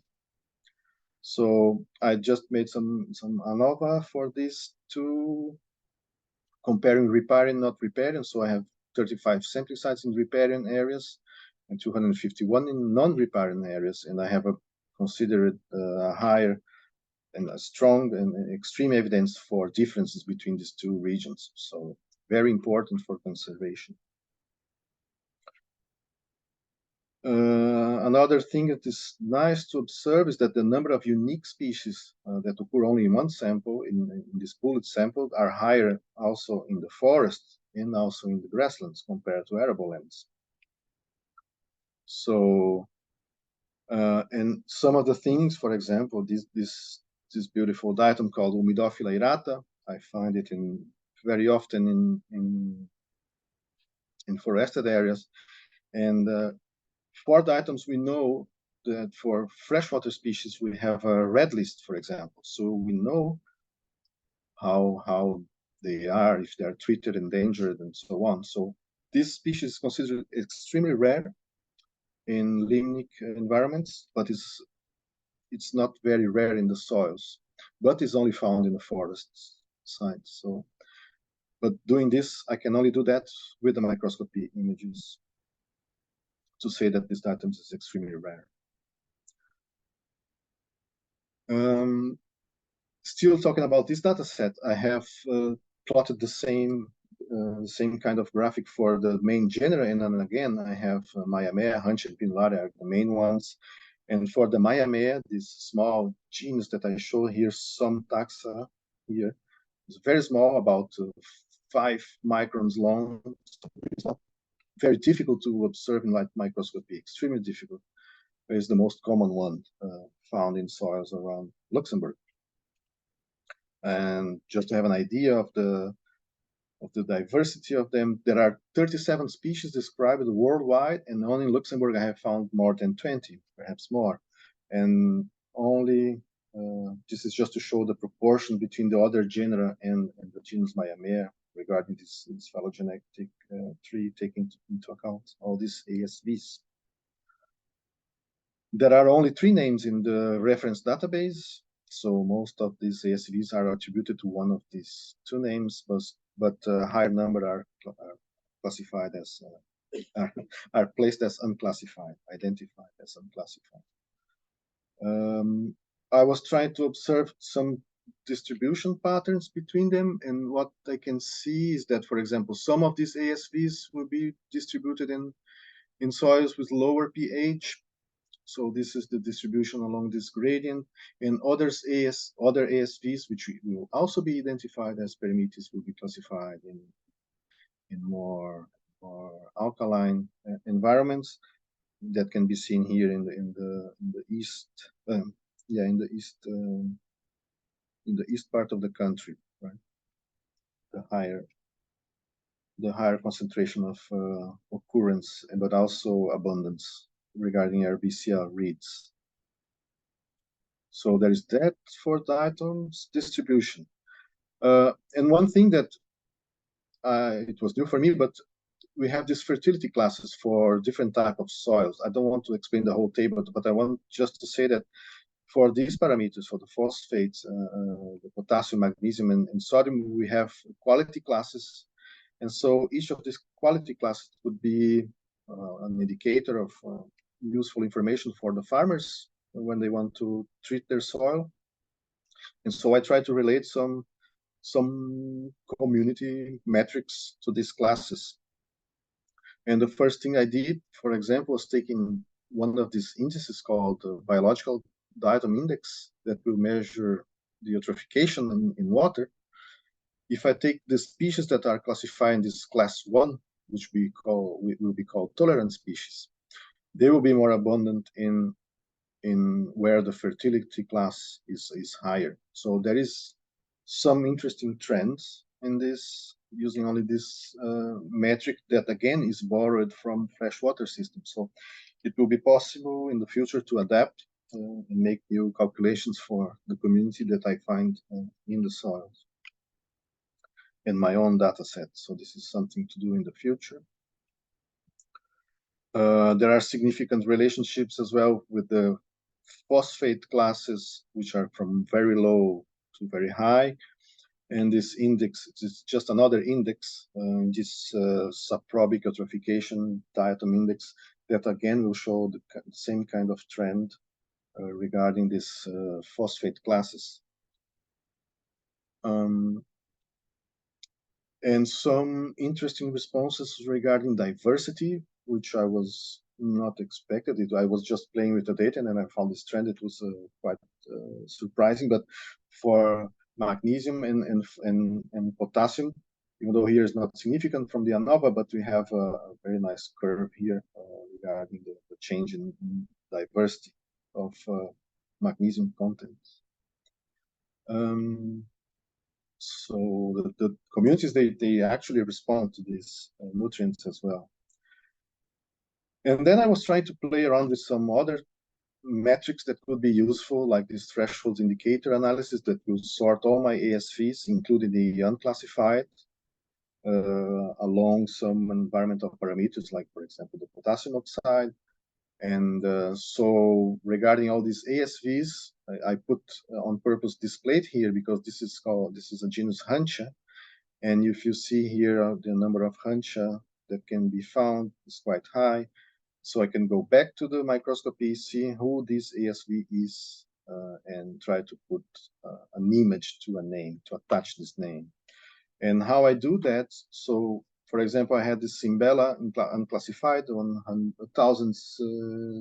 So I just made some ANOVA for these two, comparing riparian, not riparian. So I have 35 sampling sites in riparian areas and 251 in non-riparian areas, and I have considered higher and a strong and extreme evidence for differences between these two regions. So very important for conservation. Another thing that is nice to observe is that the number of unique species that occur only in one sample, in this pooled sample, are higher also in the forest and also in the grasslands compared to arable lands. So, and some of the things, for example, this beautiful diatom called Humidophila irata, I find it very often in forested areas, and for diatoms, we know that for freshwater species, we have a red list, for example. So we know how they are, if they are treated, endangered, and so on. So this species is considered extremely rare in limnic environments, but it's not very rare in the soils, but is only found in the forest side. So, but doing this, I can only do that with the microscopy images to say that this datum is extremely rare. Still talking about this data set, I have plotted the same kind of graphic for the main genera, and then again I have Maiamea, Hunch, and Pinularia are the main ones. And for the Maiamea, these small genus that I show here, some taxa here, is very small, about 5 microns long. So it's not very difficult to observe in light microscopy, extremely difficult. It's the most common one found in soils around Luxembourg. And just to have an idea of the diversity of them, there are 37 species described worldwide, and only in Luxembourg I have found more than 20, perhaps more. And only this is just to show the proportion between the other genera and the genus Maiamea regarding this phylogenetic tree, taking into account all these ASVs. There are only 3 names in the reference database, so most of these ASVs are attributed to one of these 2 names, but a higher number are classified as are placed as unclassified, identified as unclassified. I was trying to observe some distribution patterns between them, and what I can see is that, for example, some of these ASVs will be distributed in soils with lower pH. So this is the distribution along this gradient, and other ASVs, which will also be identified as perimitis, will be classified in more alkaline environments that can be seen here in the east, in the east part of the country, right? The higher concentration of occurrence, but also abundance regarding RBCL reads. So there is that for diatoms distribution. And one thing that it was new for me, but we have these fertility classes for different type of soils. I don't want to explain the whole table, but I want just to say that for these parameters, for the phosphates, the potassium, magnesium, and sodium, we have quality classes. And so each of these quality classes would be an indicator of useful information for the farmers when they want to treat their soil. And so I try to relate some community metrics to these classes. And the first thing I did, for example, was taking one of these indices called biological diatom index that will measure the eutrophication in water. If I take the species that are classified in this class 1, which will be called tolerant species, they will be more abundant in where the fertility class is higher. So there is some interesting trends in this, using only this metric that again is borrowed from freshwater systems. So it will be possible in the future to adapt and make new calculations for the community that I find in the soils in my own data set. So this is something to do in the future. There are significant relationships as well with the phosphate classes, which are from very low to very high. And this index is just another index, this subprobic eutrophication diatom index, that again will show the same kind of trend regarding these phosphate classes. And some interesting responses regarding diversity, which I was not expected. I was just playing with the data and then I found this trend. It was quite surprising. But for magnesium and potassium, even though here is not significant from the ANOVA, but we have a very nice curve here regarding the change in diversity of magnesium content. So the communities, they actually respond to these nutrients as well. And then I was trying to play around with some other metrics that could be useful, like this threshold indicator analysis that will sort all my ASVs, including the unclassified, along some environmental parameters, like, for example, the potassium oxide. And so regarding all these ASVs, I put on purpose this plate here because this is a genus Huncha. And if you see here, the number of Huncha that can be found is quite high. So I can go back to the microscopy, see who this ASV is, and try to put an image to a name, to attach this name. And how I do that, so for example, I had this Simbella unclassified on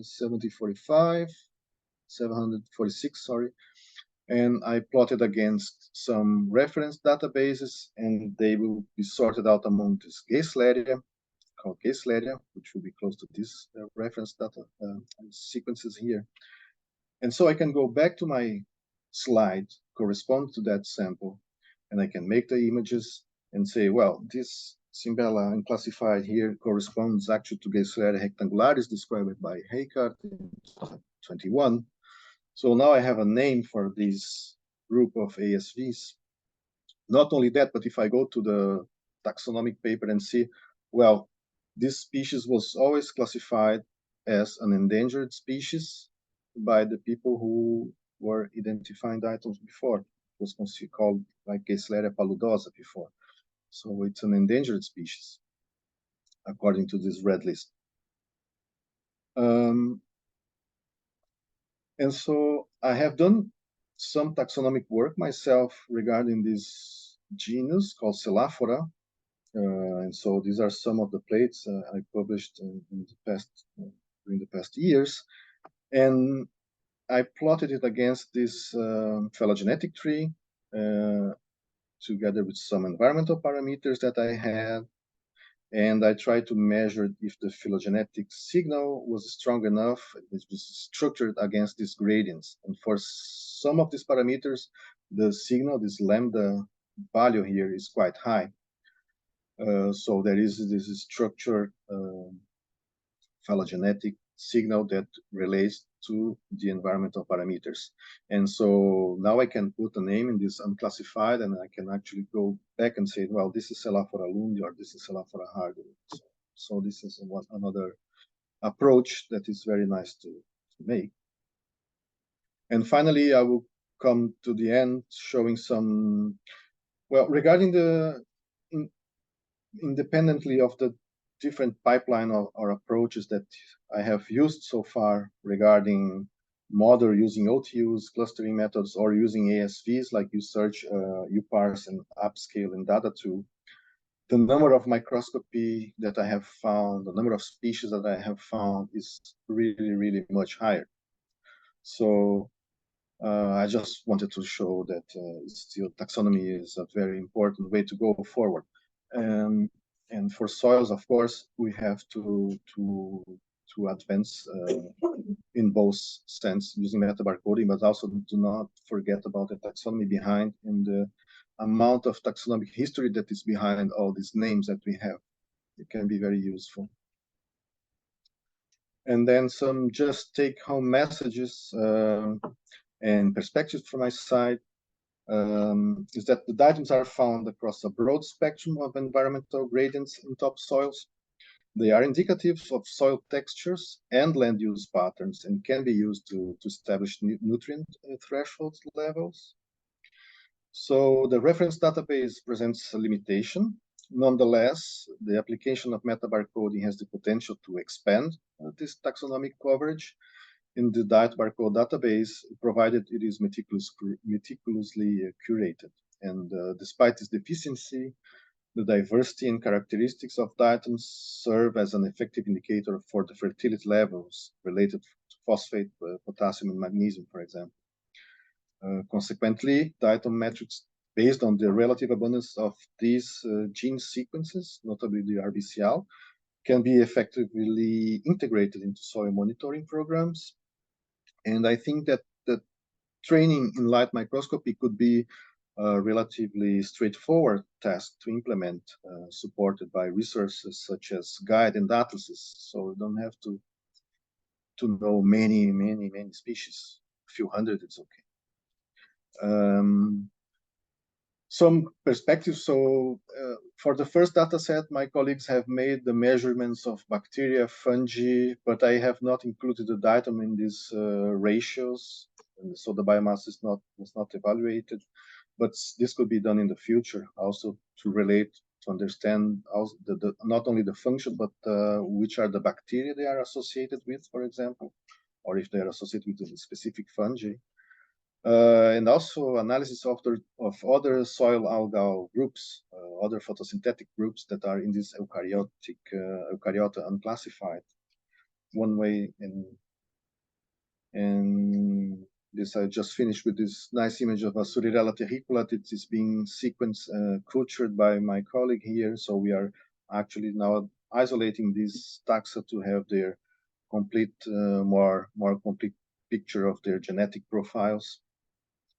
746, sorry. And I plotted against some reference databases, and they will be sorted out among this Gaysleria, called Gaysleria, which will be close to this reference data sequences here. And so I can go back to my slide, correspond to that sample, and I can make the images and say, well, this Simbella unclassified here corresponds actually to Gaysleria rectangularis described by Heikart in 2021. So now I have a name for this group of ASVs. Not only that, but if I go to the taxonomic paper and see, well, this species was always classified as an endangered species by the people who were identifying diatoms before. It was called like Gaysleria paludosa before. So it's an endangered species, according to this red list. And so I have done some taxonomic work myself regarding this genus called Celaphora. And so these are some of the plates I published in the past, during the past years. And I plotted it against this phylogenetic tree together with some environmental parameters that I had. And I tried to measure if the phylogenetic signal was strong enough, it was structured against these gradients. And for some of these parameters, the signal, this lambda value here, is quite high. So there is this structured phylogenetic signal that relates to the environmental parameters. And so now I can put a name in this unclassified, and I can actually go back and say, well, this is Celaphora lundi, or this is Celaphora hardi. So this is another approach that is very nice to make. And finally, I will come to the end showing some, well, regarding the, independently of the different pipeline or approaches that I have used so far regarding model using OTUs, clustering methods, or using ASVs like usearch, uparse, and upscale in Data2, the number of microscopy that I have found, the number of species that I have found is really, really much higher. So I just wanted to show that still taxonomy is a very important way to go forward. And for soils, of course, we have to to advance in both sense using metabarcoding, but also do not forget about the taxonomy behind and the amount of taxonomic history that is behind all these names that we have. It can be very useful. And then some just take-home messages and perspectives from my side is that the diatoms are found across a broad spectrum of environmental gradients in topsoils. They are indicative of soil textures and land use patterns and can be used to establish nutrient threshold levels. So the reference database presents a limitation. Nonetheless, the application of metabarcoding has the potential to expand this taxonomic coverage in the diet barcode database, provided it is meticulously curated. And despite this deficiency, the diversity and characteristics of diatoms serve as an effective indicator for the fertility levels related to phosphate, potassium, and magnesium, for example. Consequently, diatom metrics based on the relative abundance of these gene sequences, notably the RBCL, can be effectively integrated into soil monitoring programs. And I think that the training in light microscopy could be a relatively straightforward task to implement, supported by resources such as guide and atlases. So you don't have to know many species. A few hundred, it's okay. Some perspectives. So for the first data set, my colleagues have made the measurements of bacteria, fungi, but I have not included the diatom in these ratios. And so the biomass was not evaluated, but this could be done in the future also to relate, to understand also not only the function, but which are the bacteria they are associated with, for example, or if they are associated with a specific fungi. And also analysis of other soil algal groups, other photosynthetic groups that are in this eukaryota unclassified. One way, and this I just finished with this nice image of a Surirella terriculate. It is being sequenced, cultured by my colleague here. So we are actually now isolating these taxa to have their complete, more complete picture of their genetic profiles.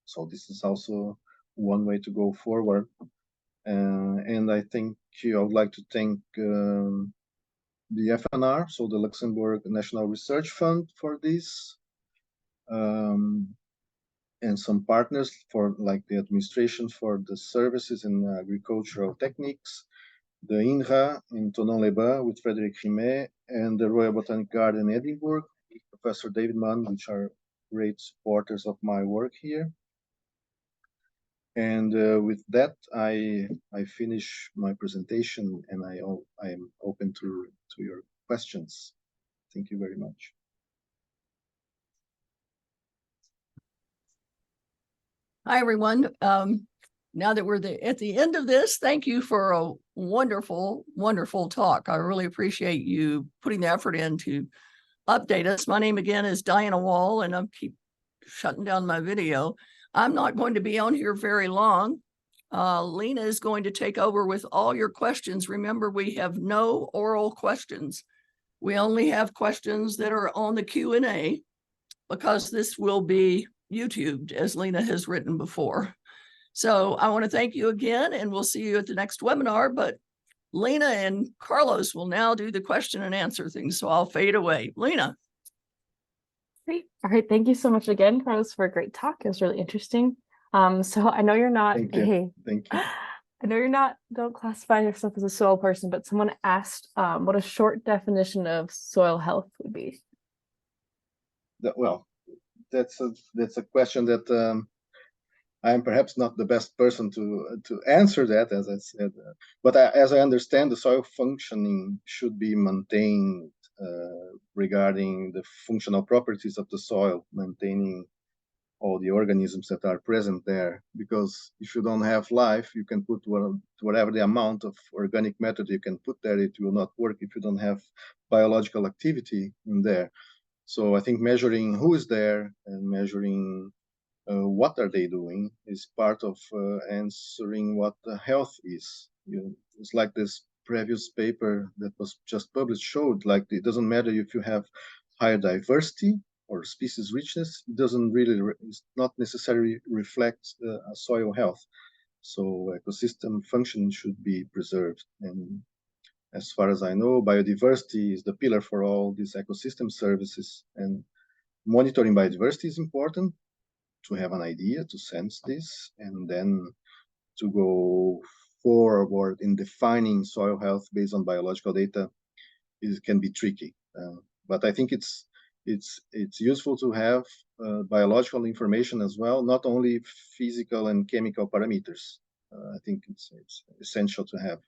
So this is also one way to go forward. And I think I would like to thank the FNR, so the Luxembourg National Research Fund, for this, and some partners for like the administration for the services in agricultural techniques, the INRA in Tonon-les-Bains with Frédéric Rimet, and the Royal Botanic Garden in Edinburgh, Professor David Mann, which are great supporters of my work here. And with that, I finish my presentation, and I am open to your questions. Thank you very much. Hi, everyone. Now that we're at the end of this, thank you for a wonderful talk. I really appreciate you putting the effort in to update us. My name again is Diana Wall, and I keep shutting down my video. I'm not going to be on here very long. Leena is going to take over with all your questions. Remember, we have no oral questions. We only have questions that are on the Q&A, because this will be YouTubed, as Leena has written before. So I want to thank you again, and we'll see you at the next webinar. But Leena and Carlos will now do the question and answer thing. So I'll fade away. Leena. Great. All right. Thank you so much again, Carlos, for a great talk. It was really interesting. So I know you're not Thank you. Thank you. I know don't classify yourself as a soil person, but someone asked what a short definition of soil health would be. Well, that's a question that I am perhaps not the best person to answer that, as I said. But as I understand, the soil functioning should be maintained regarding the functional properties of the soil, maintaining all the organisms that are present there. Because if you don't have life, you can put whatever the amount of organic matter you can put there, it will not work if you don't have biological activity in there. So I think measuring who is there and measuring what are they doing is part of answering what the health is. It's like this previous paper that was just published showed, like it doesn't matter if you have higher diversity or species richness, it doesn't really, it's not necessarily reflect soil health. So ecosystem function should be preserved. And as far as I know, biodiversity is the pillar for all these ecosystem services, and monitoring biodiversity is important to have an idea, to sense this, and then to go forward in defining soil health based on biological data can be tricky. But I think it's useful to have biological information as well, not only physical and chemical parameters. I think it's essential to have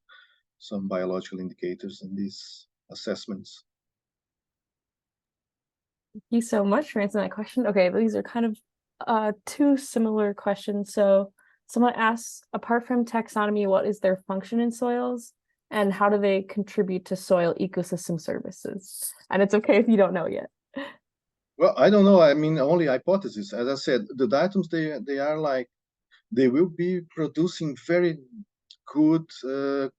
some biological indicators in these assessments. Thank you so much for answering that question. Okay, these are kind of two similar questions. So someone asks, apart from taxonomy, what is their function in soils and how do they contribute to soil ecosystem services? And it's okay if you don't know yet. Well, I don't know. I mean, only hypothesis. As I said, the diatoms, they are like, they will be producing very good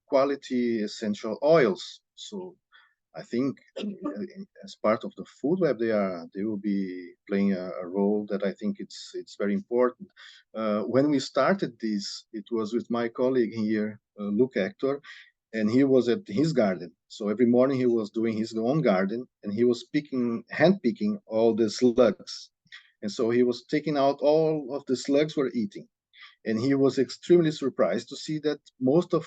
quality essential oils. So I think as part of the food web, they will be playing a role that I think it's very important. When we started this, it was with my colleague here, Luke Hector, and he was at his garden. So every morning he was doing his own garden, and he was hand picking all the slugs. And so he was taking out all of the slugs we're eating. And he was extremely surprised to see that most of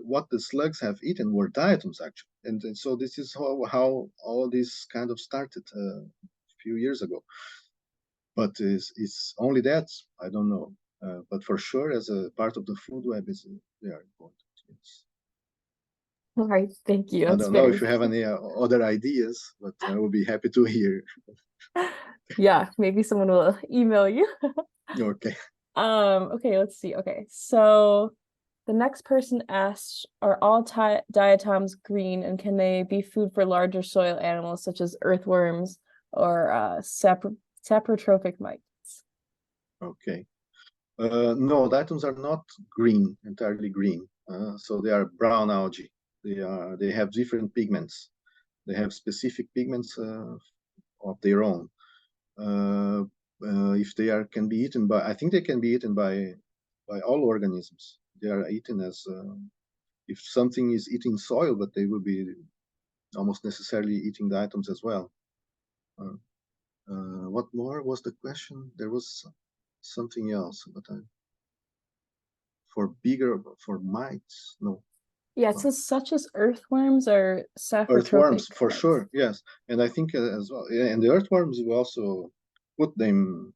what the slugs have eaten were diatoms, actually. And so this is how all this kind of started a few years ago. But it's only that, I don't know. But for sure, as a part of the food web, they are important. Yes. All right, thank you. I don't know if you have any other ideas, but I will be happy to hear. Yeah, maybe someone will email you. Okay. Okay, let's see. Okay, so the next person asks, are all diatoms green and can they be food for larger soil animals such as earthworms or saprotrophic mites? Okay. No, diatoms are not green, entirely green. So they are brown algae. They have different pigments. They have specific pigments of their own. If they can be eaten by, I think they can be eaten by all organisms. They are eaten as if something is eating soil, but they will be almost necessarily eating the items as well. What more was the question? There was something else, but for mites, no. Yeah, it says such as earthworms or saprotrophic Earthworms, for mites. sure, yes. And I think as well, and the earthworms will also put them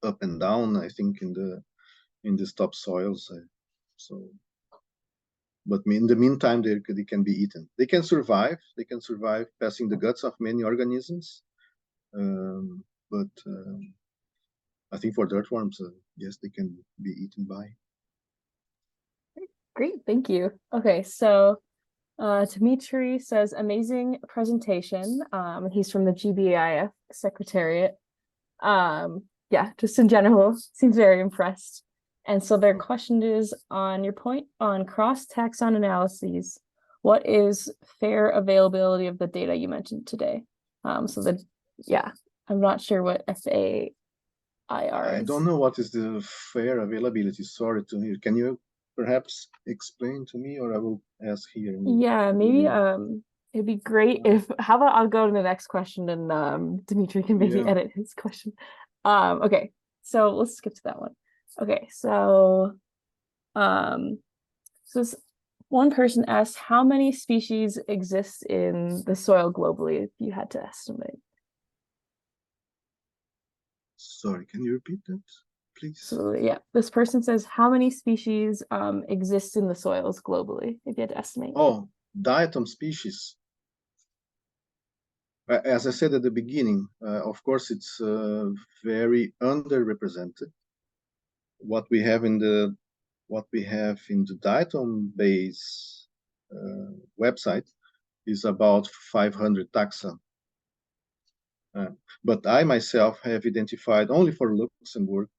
up and down, I think, in the topsoils. So, but in the meantime, they can be eaten. They can survive. They can survive passing the guts of many organisms. But I think for the earthworms, yes, they can be eaten by. Great, thank you. Okay, so Dimitri says amazing presentation. He's from the GBIF Secretariat. Yeah, just in general, seems very impressed. And so their question is, on your point on cross-taxon analyses, what is fair availability of the data you mentioned today? Yeah, I'm not sure what FAIR is. I don't know what is the fair availability. Sorry to hear. Can you perhaps explain to me, or I will ask here? Yeah, maybe it'd be great if, how about I'll go to the next question and Dimitri can maybe edit his question. Okay, so let's skip to that one. Okay, so this one person asked, how many species exist in the soil globally if you had to estimate? Sorry, can you repeat that, please? So yeah, this person says, how many species exist in the soils globally if you had to estimate? Oh, diatom species. As I said at the beginning, of course, it's very underrepresented. What we have in the diatom base website is about 500 taxa. But I myself have identified only for Luxembourg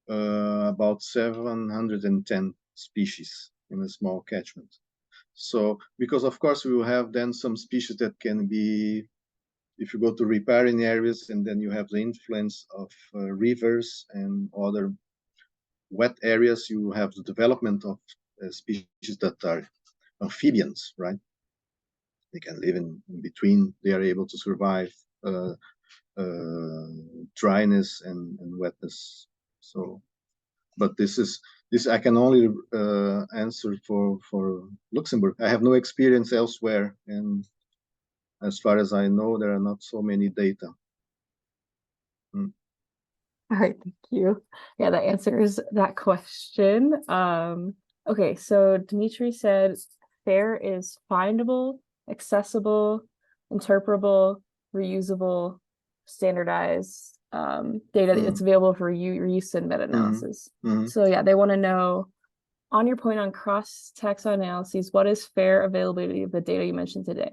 about 710 species in a small catchment. So, because of course we will have then some species that can be, if you go to riparian areas, and then you have the influence of rivers and other wet areas, you have the development of species that are amphibians, right? They can live in between. They are able to survive dryness and wetness. So, but this I can only answer for Luxembourg. I have no experience elsewhere, and as far as I know, there are not so many data. All right, thank you. Yeah, that answers that question. Okay, so Dimitri said FAIR is findable, accessible, interpretable, reusable, standardized data that's available for reuse and meta-analysis. So yeah, they want to know, on your point on cross-taxon analyses, what is fair availability of the data you mentioned today?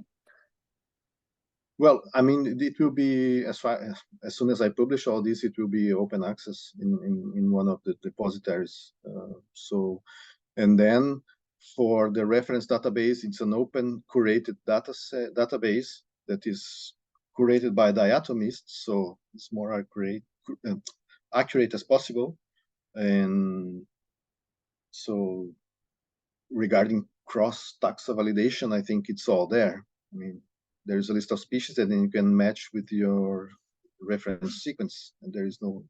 Well, I mean, it will be as soon as I publish all this, it will be open access in one of the depositories. So, and then for the reference database, it's an open curated database that is curated by diatomists, so it's more accurate as possible. And so, regarding cross taxa validation, I think it's all there. I mean, there's a list of species, and then you can match with your reference sequence, and there is no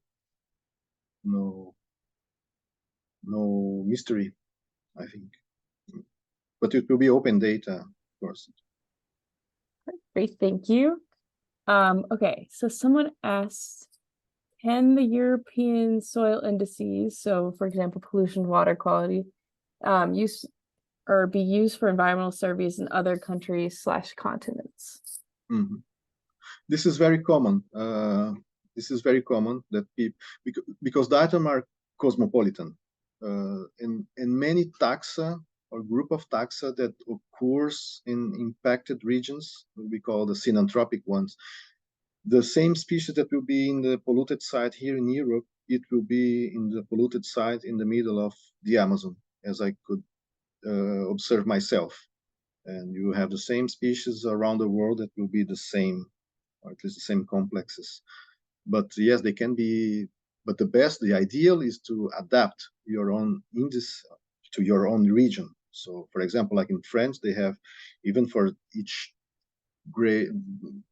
mystery, I think. But it will be open data, of course. Great, thank you. Okay, so someone asked, can the European soil indices, so for example, pollution, water quality, use or be used for environmental surveys in other countries / continents? This is very common. This is very common that people, because Diatoms are cosmopolitan, and many taxa or group of taxa that occurs in impacted regions, we call the synanthropic ones. The same species that will be in the polluted site here in Europe, it will be in the polluted site in the middle of the Amazon, as I could observe myself. And you have the same species around the world that will be the same, or at least the same complexes. But yes, they can be, but the ideal is to adapt your own index to your own region. So for example, like in France, they have, even for each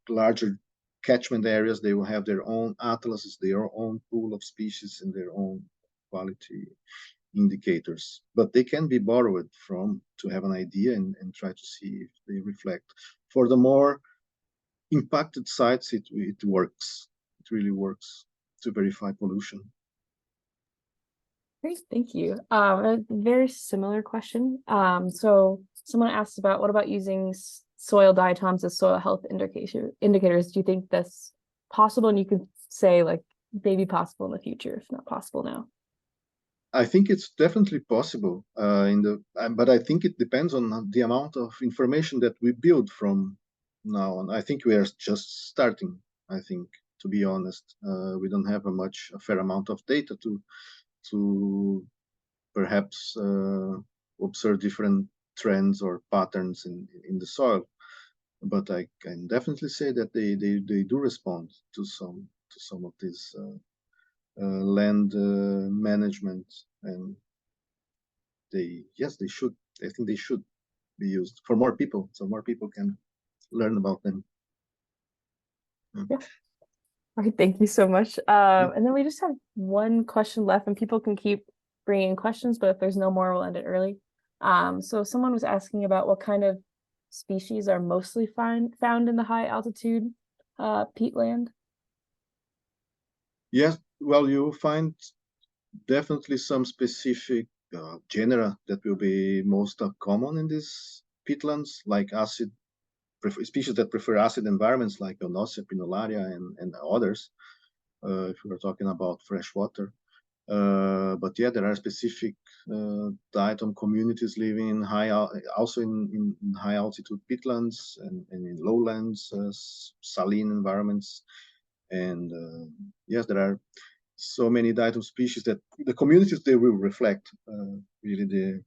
larger catchment areas, they will have their own atlases, their own pool of species, and their own quality indicators. But they can be borrowed from to have an idea and try to see if they reflect. For the more impacted sites, it works. It really works to verify pollution. Great, thank you. A very similar question. So someone asked about, what about using soil diatoms as soil health indicators? Do you think that's possible? And you could say like maybe possible in the future, if not possible now. I think it's definitely possible but I think it depends on the amount of information that we build from now on. I think we are just starting. I think, to be honest, we don't have a fair amount of data to perhaps observe different trends or patterns in the soil. But I can definitely say that they do respond to some of these land management, and they should. I think they should be used for more people, so more people can learn about them. Yeah. All right, thank you so much. And then we just have one question left, and people can keep bringing questions, but if there's no more, we'll end it early. So someone was asking about what kind of species are mostly found in the high altitude peatland. Yes, well, you find definitely some specific genera that will be most common in these peatlands, like species that prefer acid environments, like Onosia, Pinolaria, and others, if we're talking about fresh water. But yeah, there are specific diatom communities living in also in high altitude peatlands and in lowlands, saline environments. And yes, there are so many diatom species that the communities, they will reflect really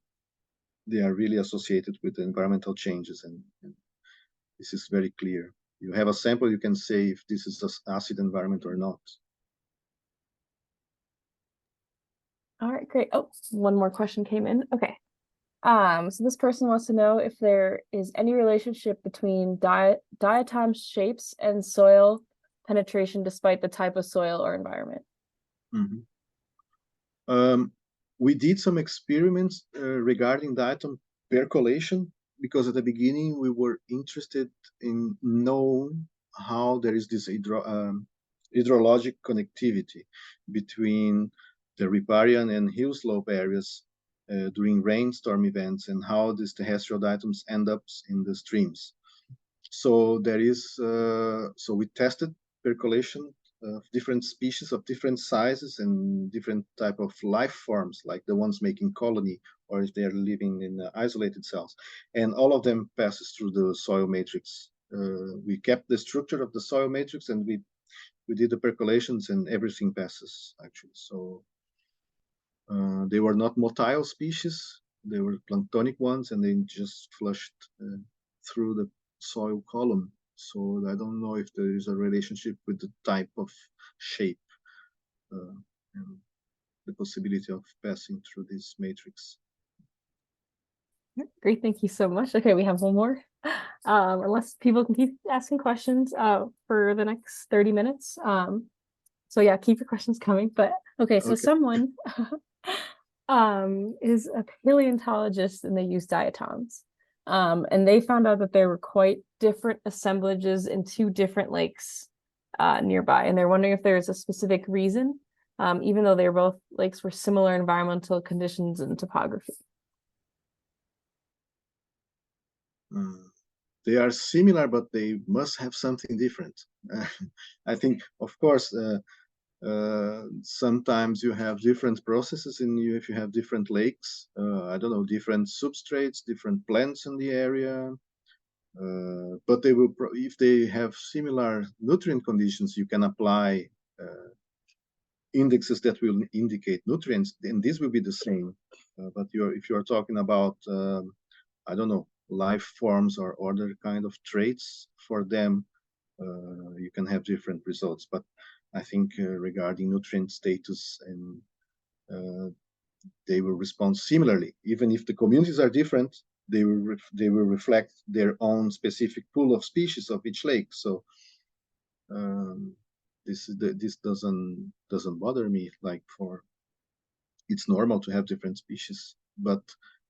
they are really associated with the environmental changes, and this is very clear. You have a sample, you can say if this is an acid environment or not. All right, great. Oh, one more question came in. Okay. So this person wants to know if there is any relationship between diatom shapes and soil penetration despite the type of soil or environment. We did some experiments regarding diatom percolation, because at the beginning we were interested in knowing how there is this hydrologic connectivity between the riparian and hill slope areas during rainstorm events, and how these terrestrial diatoms end up in the streams. So there is, so we tested percolation of different species of different sizes and different type of life forms, like the ones making colony, or if they are living in isolated cells, and all of them passes through the soil matrix. We kept the structure of the soil matrix, and we did the percolations, and everything passes actually. So they were not motile species; they were planktonic ones, and they just flushed through the soil column. So I don't know if there is a relationship with the type of shape and the possibility of passing through this matrix. Great, thank you so much. Okay, we have one more. Unless people can keep asking questions for the next 30 minutes. So yeah, keep your questions coming. But okay, so someone is a paleontologist and they use diatoms. And they found out that there were quite different assemblages in two different lakes nearby. And they're wondering if there's a specific reason, even though both lakes were similar environmental conditions and topography. They are similar, but they must have something different. I think, of course, sometimes you have different processes if you have different lakes, I don't know, different substrates, different plants in the area, but they will, if they have similar nutrient conditions, you can apply indexes that will indicate nutrients, and this will be the same. But if you are talking about, I don't know, life forms or other kind of traits for them, you can have different results. But I think regarding nutrient status, and they will respond similarly. Even if the communities are different, they will reflect their own specific pool of species of each lake. So this doesn't bother me. Like, it's normal to have different species, but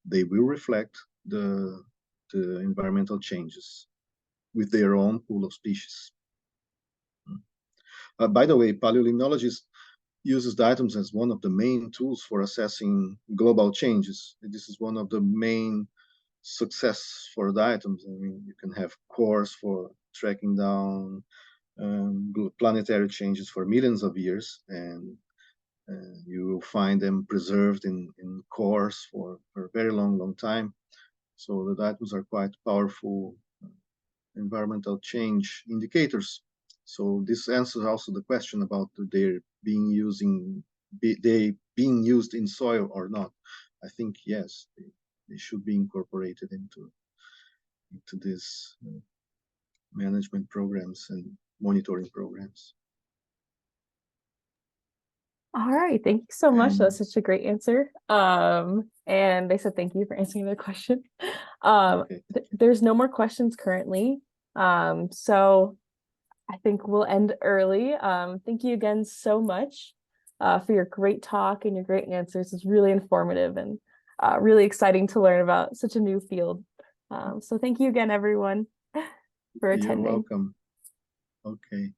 they will reflect the environmental changes with their own pool of species. By the way, paleolimnologists uses diatoms as one of the main tools for assessing global changes. This is one of the main success for diatoms. I mean, you can have cores for tracking down planetary changes for millions of years, and you will find them preserved in cores for a very long time. So the diatoms are quite powerful environmental change indicators. So this answers also the question about their being used in soil or not. I think yes, they should be incorporated into these management programs and monitoring programs. All right, thank you so much. That's such a great answer. And they said thank you for answering the question. There's no more questions currently. So I think we'll end early. Thank you again so much for your great talk and your great answers. It's really informative and really exciting to learn about such a new field. So thank you again, everyone, for attending. You're welcome. Okay.